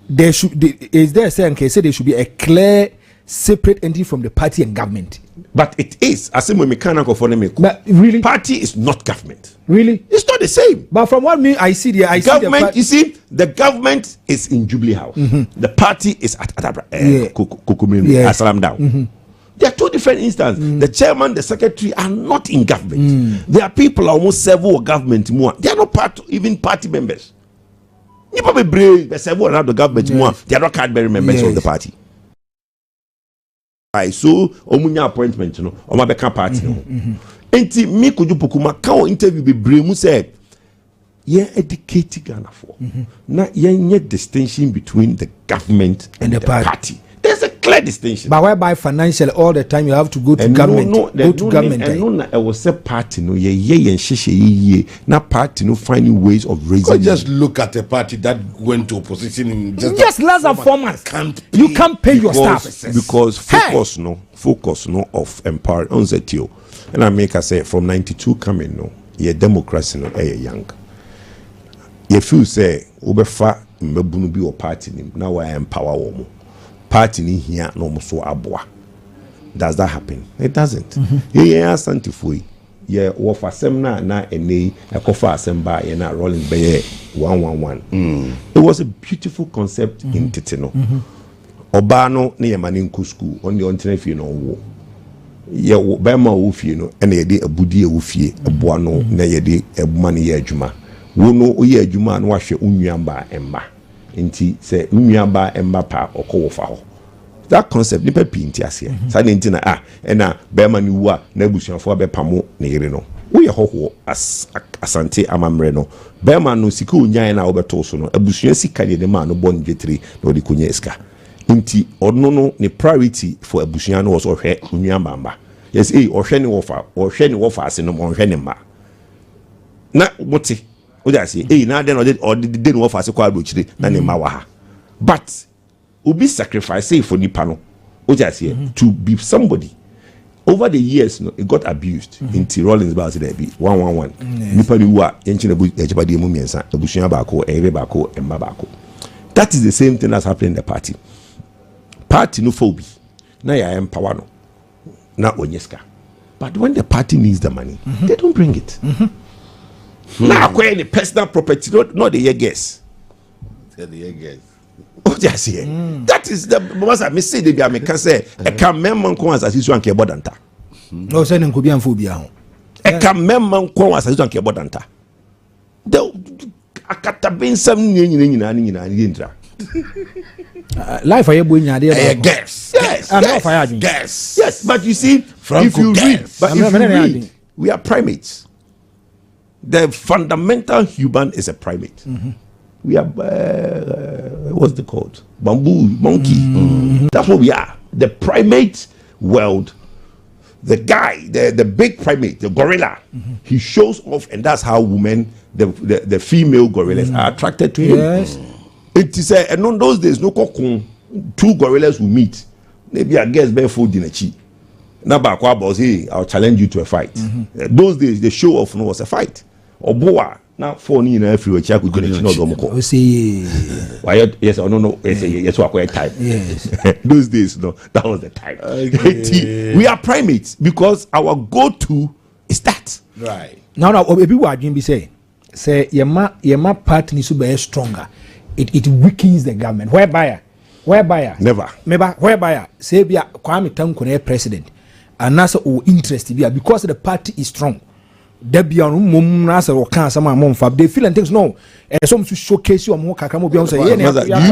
There should is there saying say there should be a clear separate entity from the party and government. But it is asema mechanical for them. But really party is not government. Really? It's not the same. But from what I see there, government, you see, the government is in Jubilee House. The party is at Asalam Down. There are two different instances. The chairman, the secretary are not in government. There are people almost several government more. They are not even party members. You probably brave the several of the government more. They are not Cadbury members of the party. So omunya appointment no omabeka party no. Enti me Kwadwo Poku ma ka interview be brave mu say ye educate Ghana for. Na ye distinction between the government and the party. There's a clear distinction. But whereby financial all the time you have to go to government. Go to government. And I was a party no ye na party no finding ways of raising. Just look at a party that went to opposition in just less than 4 months. You can't pay your staff because focus no of empower on Zetio. And I make I say from 92 coming no ye democracy no young. Ye feel say obefa mbebunu bi o party nim na wa empower wo. Party ni here no so aboa. Does that happen? It doesn't. Yeah, santifui. Yeah, offer sem na ene ekofa asemba ye na rolling be 111. It was a beautiful concept in Titino. Oba no ne yemani nku school on the ontenafie no wo. Ye bema wo fie no ene ye de abudi e wo fie aboa no na ye de ebuma ne ye adwuma. Wo no oye adwuma no wahwe unnuamba emba. Inti say unnuamba emba pa okowofa ho. That concept nipa pinti ase. Sa ne ntina na bema ni wu a na abusuafo abepamo ne yere no. Wo ye hoho asante amamre no. Bema no sika onyan na obeto so no. Abusua sika de ma no bon dwetire na odi kunya sika. Inti odno no ne priority for abusua no was ohwe unnuamba mba. Yes, ohwe ne wofa ase no ohwe ne mba. Na mote o just say na den or the no offer se kwa brochire na ne ma wa ha but obi sacrifice for nipa no o just say to be somebody over the years no it got abused into Rollins about there be 111 nipa ni wa yenchi na ejibade mu miensa abusua ba ko ere ba ko emma ba ko. That is the same thing that's happening in the party no phobia na ya empower no na onyeska but when the party needs the money they don't bring it. Now, acquire the personal property, not the year guess. The year guess. Oh, just here. That is the most I may say. They be a say a can member come as you and care about that. No say nko bia mfo bia ho. E ka memma nko wa asase anke bodanta. The akata bensam nyina ni Intra. Life aye boy nya de. Guess. Yes, but you see, if you read, we are primates. The fundamental human is a primate. We are what's it called? Bamboo monkey. That's what we are. The primate world. The guy, the big primate, the gorilla, he shows off, and that's how women, the female gorillas, are attracted to him. Yes. It is and on those days, no cocoon, two gorillas will meet. Maybe I guess barefoot in a chi. Now, Bakwa hey, I'll challenge you to a fight. Those days, the show off was a fight. Or boa. Now, for me, if you were check, we couldn't know Domoko. Why, yes or no, yes, what time. Yes. Those days, no, that was the time. Okay. We are primates because our go-to is that. Right. Now, maybe what Jim be saying, say, your part needs to be stronger. It weakens the government. Whereby, never. Whereby, say, be a Kwame Tankone president, and that's all interest because the party is strong. They be on nasa or can some among fab. They feel and things no. And some to showcase you more kakamo beyond say. Do you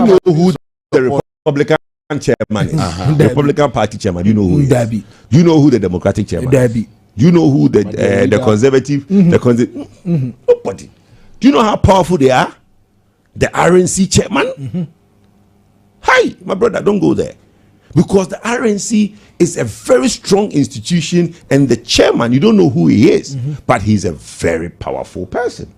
know who the Republican chairman is? The Republican Party chairman. Do you know who? Do you know who the Democratic chairman is? Do you know who the Conservative? Nobody. Do you know how powerful they are? The RNC chairman. Hi, my brother, don't go there. Because the RNC is a very strong institution, and the chairman, you don't know who he is, but he's a very powerful person.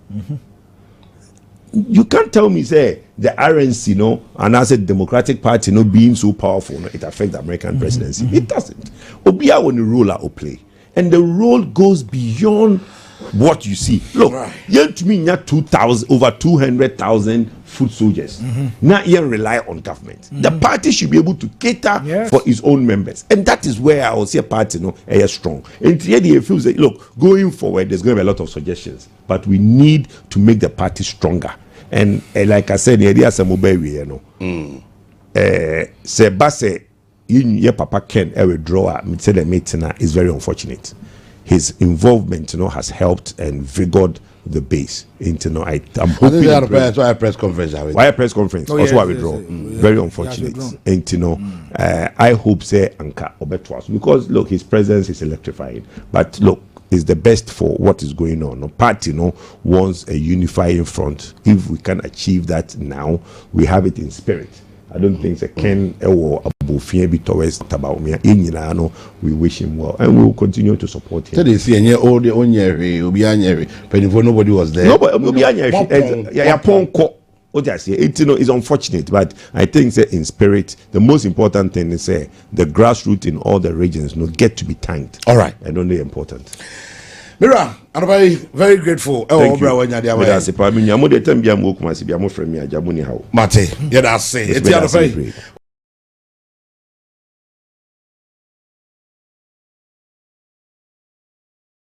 You can't tell me, say, the RNC, and as a Democratic Party, being so powerful, it affects the American presidency. It doesn't. Obia when the role or play, and the role goes beyond what you see. Look, to me, over 200,000 foot soldiers. Now, you rely on government. The party should be able to cater for its own members, and that is where I will see a party, strong. And today, it feels like, look, going forward, there's going to be a lot of suggestions, but we need to make the party stronger. And like I said, the idea is say Basse, your Papa Ken, a withdrawer, is very unfortunate. His involvement, has helped and vigored the base. I'm hoping. Why a press conference? Why a press conference? Also, I withdraw. Very unfortunate. And I hope say Anka Obetwas, because look, his presence is electrifying. But look, it's the best for what is going on. The party, wants a unifying front. If we can achieve that now, we have it in spirit. I don't think that Ken or Abufie be towards drbawumia. We wish him well, and we will continue to support him. So they see all the but nobody was there. Nobody, it's unfortunate, but I think that in spirit, the most important thing is the grassroots in all the regions get to be thanked. All right, and only important. Mira, I'm very grateful. Thank you. Mate, yeah, that's it.